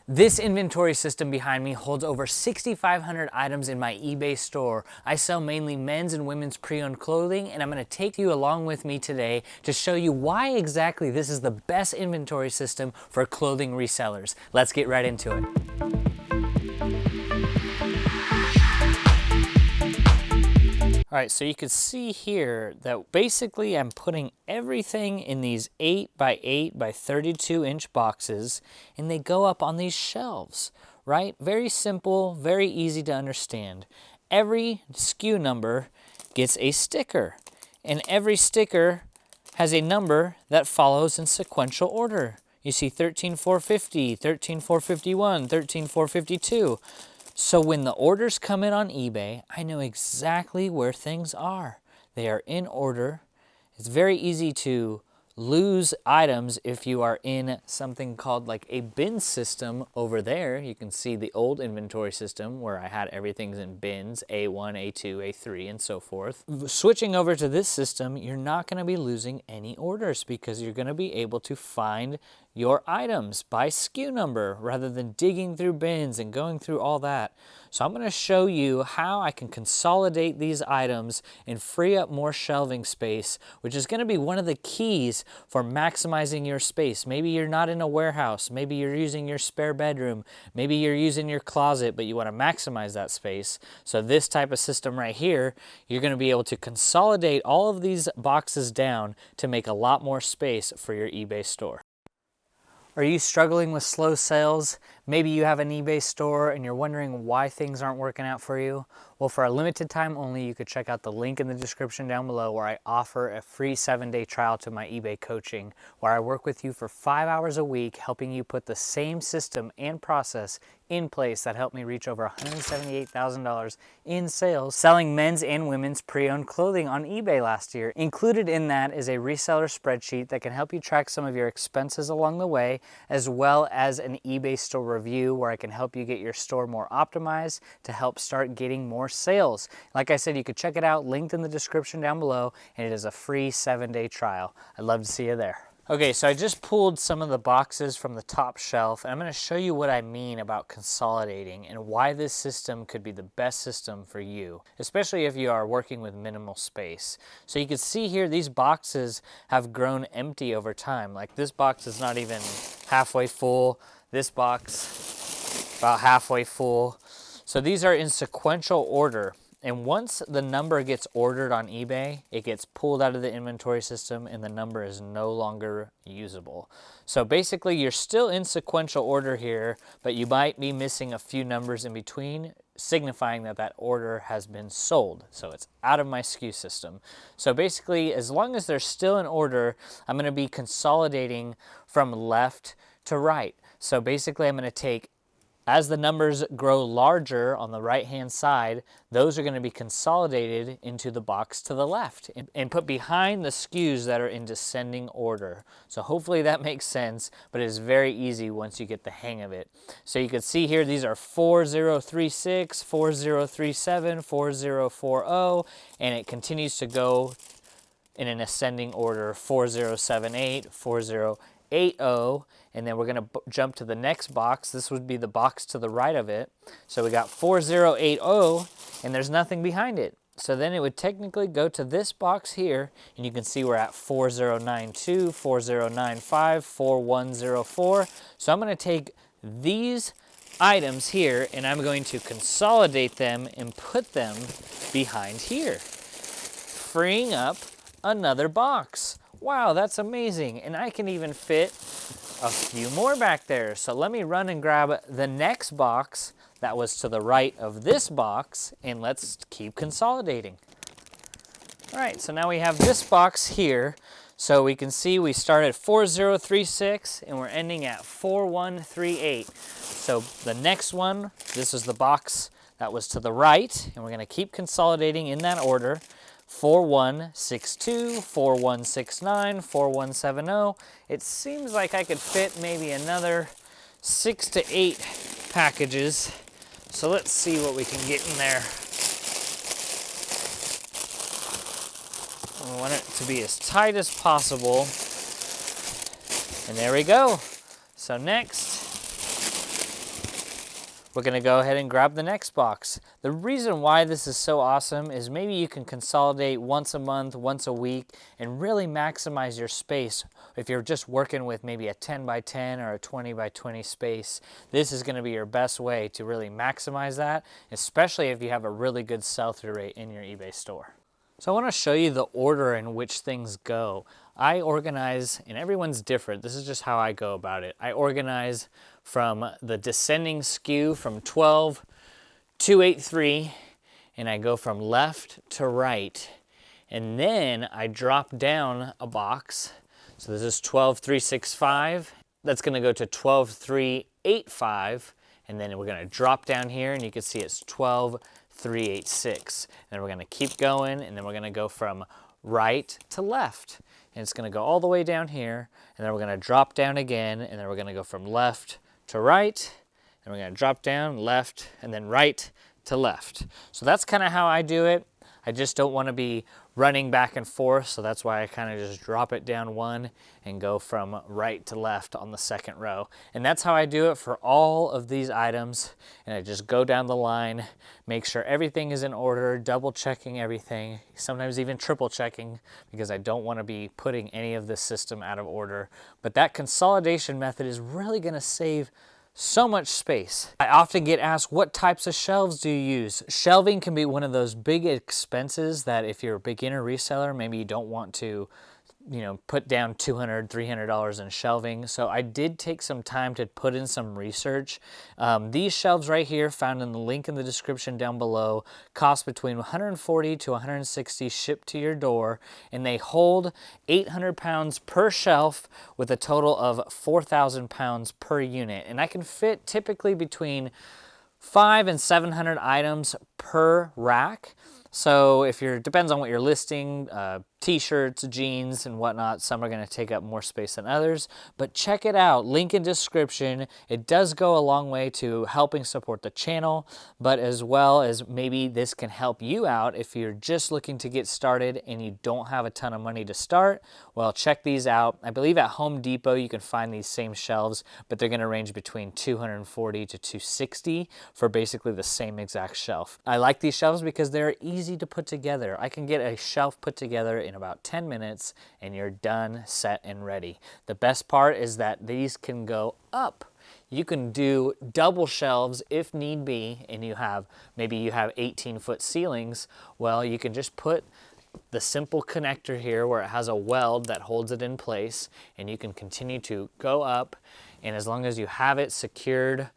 This inventory system behind me holds over 6,500 items in my eBay store. I sell mainly men's and women's pre-owned clothing, and I'm going to take you along with me today to show you why exactly this is the best inventory system for clothing resellers. Let's get right into it. All right, so you can see here that basically I'm putting everything in these 8 by 8 by 32 inch boxes, and they go up on these shelves, right? Very simple, very easy to understand. Every SKU number gets a sticker, and every sticker has a number that follows in sequential order. You see 13,450, 13,451, 13,452. So when the orders come in on eBay, I know exactly where things are. They are in order. It's very easy to lose items if you are in something called like a bin system over there. You can see the old inventory system where I had everything in bins, A1, A2, A3, and so forth. Switching over to this system, you're not going to be losing any orders because you're going to be able to find your items by SKU number rather than digging through bins and going through all that. So I'm going to show you how I can consolidate these items and free up more shelving space, which is going to be one of the keys for maximizing your space. Maybe you're not in a warehouse, maybe you're using your spare bedroom, maybe you're using your closet, but you want to maximize that space. So this type of system right here, you're going to be able to consolidate all of these boxes down to make a lot more space for your eBay store. Are you struggling with slow sales? Maybe you have an eBay store and you're wondering why things aren't working out for you. Well, for a limited time only, you could check out the link in the description down below where I offer a free 7-day trial to my eBay coaching, where I work with you for 5 hours a week, helping you put the same system and process in place that helped me reach over $178,000 in sales selling men's and women's pre-owned clothing on eBay last year. Included in that is a reseller spreadsheet that can help you track some of your expenses along the way, as well as an eBay store review where I can help you get your store more optimized to help start getting more sales. Like I said, you could check it out, linked in the description down below, and it is a free 7-day trial. I'd love to see you there. Okay, so I just pulled some of the boxes from the top shelf, and I'm going to show you what I mean about consolidating and why this system could be the best system for you, especially if you are working with minimal space. So you can see here, these boxes have grown empty over time. Like this box is not even halfway full. This box, about halfway full. So these are in sequential order. And once the number gets ordered on eBay, it gets pulled out of the inventory system and the number is no longer usable. So basically you're still in sequential order here, but you might be missing a few numbers in between, signifying that that order has been sold. So it's out of my SKU system. So basically, as long as they're still in order, I'm going to be consolidating from left to right. So basically I'm going to take, as the numbers grow larger on the right-hand side, those are going to be consolidated into the box to the left and put behind the SKUs that are in descending order. So hopefully that makes sense, but it is very easy once you get the hang of it. So you can see here, these are 4036, 4037, 4040, and it continues to go in an ascending order, 4078, 4080, and then we're going to jump to the next box. This would be the box to the right of it. So we got 4080, and there's nothing behind it. So then it would technically go to this box here, and you can see we're at 4092, 4095, 4104. So I'm going to take these items here, and I'm going to consolidate them and put them behind here, freeing up another box. Wow, that's amazing. And I can even fit a few more back there. So let me run and grab the next box that was to the right of this box, and let's keep consolidating. All right, so now we have this box here. So we can see we start at 4036 and we're ending at 4138. So the next one, this is the box that was to the right, and we're going to keep consolidating in that order. 4162, 4169, 4170. It seems like I could fit maybe another 6 to 8 packages. So let's see what we can get in there. We want it to be as tight as possible. And there we go. So next, We're gonna go ahead and grab the next box. The reason why this is so awesome is maybe you can consolidate once a month, once a week, and really maximize your space. If you're just working with maybe a 10 by 10 or a 20 by 20 space, this is gonna be your best way to really maximize that, especially if you have a really good sell-through rate in your eBay store. So I want to show you the order in which things go. I organize, and everyone's different. This is just how I go about it. I organize from the descending skew from 12,283, and I go from left to right. And then I drop down a box. So this is 12,365. That's going to go to 12,385. And then we're going to drop down here, and you can see it's 12,386. And we're going to keep going, and then we're going to go from right to left. And it's going to go all the way down here, and then we're going to drop down again, and then we're going to go from left to right, and we're going to drop down, left, and then right to left. So that's kind of how I do it. I just don't want to be running back and forth, so that's why I kind of just drop it down one and go from right to left on the second row. And that's how I do it for all of these items. And I just go down the line, make sure everything is in order, double checking everything, sometimes even triple checking, because I don't want to be putting any of this system out of order. But that consolidation method is really going to save so much space. I often get asked, what types of shelves do you use? Shelving can be one of those big expenses that if you're a beginner reseller, maybe you don't want to, put down $200, $300 in shelving. So I did take some time to put in some research. These shelves right here, found in the link in the description down below, cost between $140 to $160 shipped to your door, and they hold 800 pounds per shelf with a total of 4,000 pounds per unit. And I can fit typically between 500 and 700 items per rack. So if depends on what you're listing, t-shirts, jeans, and whatnot, some are gonna take up more space than others, but check it out, link in description. It does go a long way to helping support the channel, but as well as maybe this can help you out if you're just looking to get started and you don't have a ton of money to start. Well, check these out. I believe at Home Depot you can find these same shelves, but they're gonna range between $240 to $260 for basically the same exact shelf. I like these shelves because they're easy to put together. I can get a shelf put together in about 10 minutes and you're done, set, and ready. The best part is that these can go up. You can do double shelves if need be, and maybe you have 18-foot ceilings. Well, you can just put the simple connector here where it has a weld that holds it in place, and you can continue to go up, and as long as you have it secured,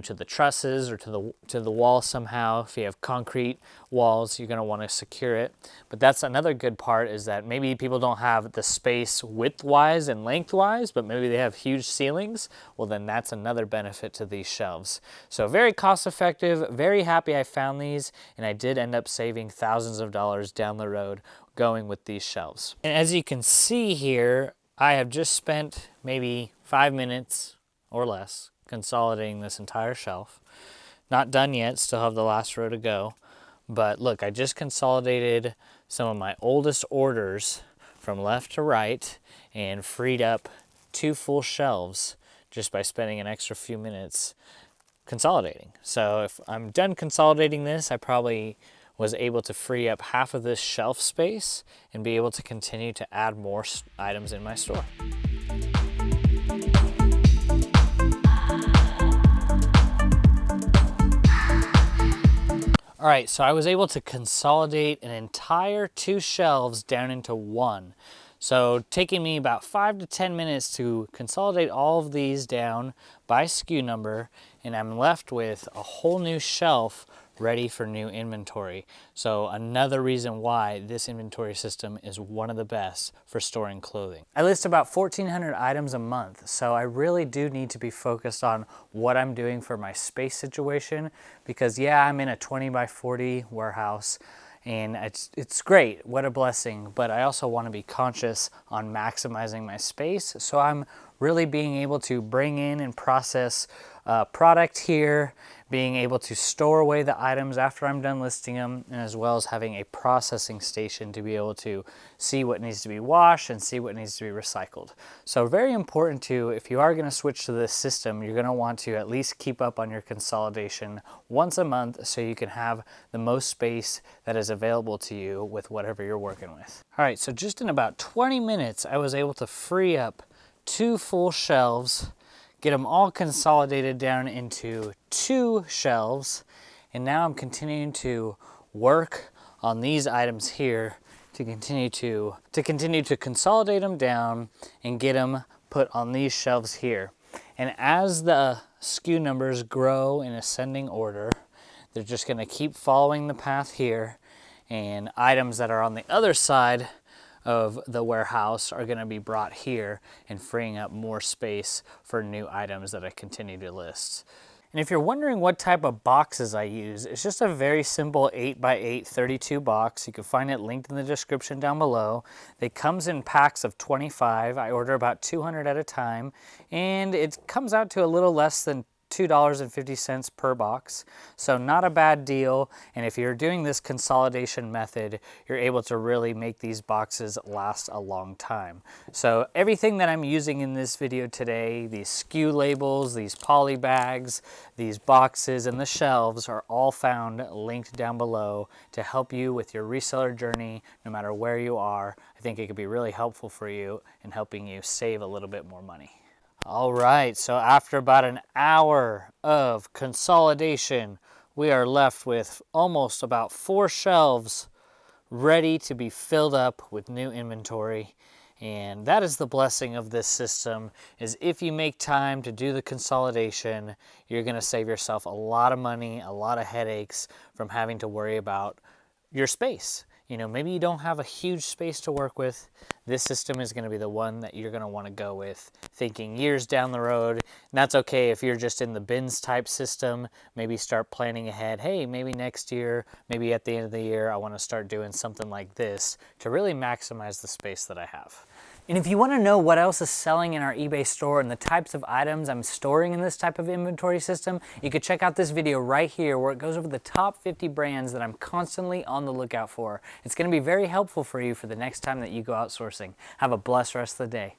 to the trusses or to the wall somehow. If you have concrete walls, you're gonna wanna secure it. But that's another good part, is that maybe people don't have the space width-wise and length-wise, but maybe they have huge ceilings. Well, then that's another benefit to these shelves. So very cost-effective, very happy I found these, and I did end up saving thousands of dollars down the road going with these shelves. And as you can see here, I have just spent maybe 5 minutes or less consolidating this entire shelf. Not done yet, still have the last row to go. But look, I just consolidated some of my oldest orders from left to right and freed up 2 full shelves just by spending an extra few minutes consolidating. So if I'm done consolidating this, I probably was able to free up half of this shelf space and be able to continue to add more items in my store. All right, so I was able to consolidate an entire 2 shelves down into one. So taking me about 5 to 10 minutes to consolidate all of these down by SKU number, and I'm left with a whole new shelf ready for new inventory. So another reason why this inventory system is one of the best for storing clothing. I list about 1,400 items a month, so I really do need to be focused on what I'm doing for my space situation, because yeah, I'm in a 20 by 40 warehouse, and it's great, what a blessing, but I also want to be conscious on maximizing my space, so I'm really being able to bring in and process product here, being able to store away the items after I'm done listing them, and as well as having a processing station to be able to see what needs to be washed and see what needs to be recycled. So very important too, if you are going to switch to this system, you're going to want to at least keep up on your consolidation once a month so you can have the most space that is available to you with whatever you're working with. All right, so just in about 20 minutes, I was able to free up 2 full shelves, get them all consolidated down into 2 shelves, and now I'm continuing to work on these items here to continue to consolidate them down and get them put on these shelves here. And as the SKU numbers grow in ascending order, they're just going to keep following the path here, and items that are on the other side of the warehouse are going to be brought here and freeing up more space for new items that I continue to list. And if you're wondering what type of boxes I use, it's just a very simple 8x8 32 box. You can find it linked in the description down below. It comes in packs of 25. I order about 200 at a time, and it comes out to a little less than $2.50 per box, so not a bad deal. And if you're doing this consolidation method, you're able to really make these boxes last a long time. So everything that I'm using in this video today, these SKU labels, these poly bags, these boxes, and the shelves are all found linked down below to help you with your reseller journey, no matter where you are. I think it could be really helpful for you in helping you save a little bit more money. All right, so after about an hour of consolidation, we are left with almost about 4 shelves ready to be filled up with new inventory. And that is the blessing of this system, is if you make time to do the consolidation, you're going to save yourself a lot of money, a lot of headaches from having to worry about your space. You know, maybe you don't have a huge space to work with. This system is going to be the one that you're going to want to go with, thinking years down the road. And that's okay if you're just in the bins type system. Maybe start planning ahead. Hey, maybe next year, maybe at the end of the year, I want to start doing something like this to really maximize the space that I have. And if you want to know what else is selling in our eBay store and the types of items I'm storing in this type of inventory system, you could check out this video right here where it goes over the top 50 brands that I'm constantly on the lookout for. It's going to be very helpful for you for the next time that you go outsourcing. Have a blessed rest of the day.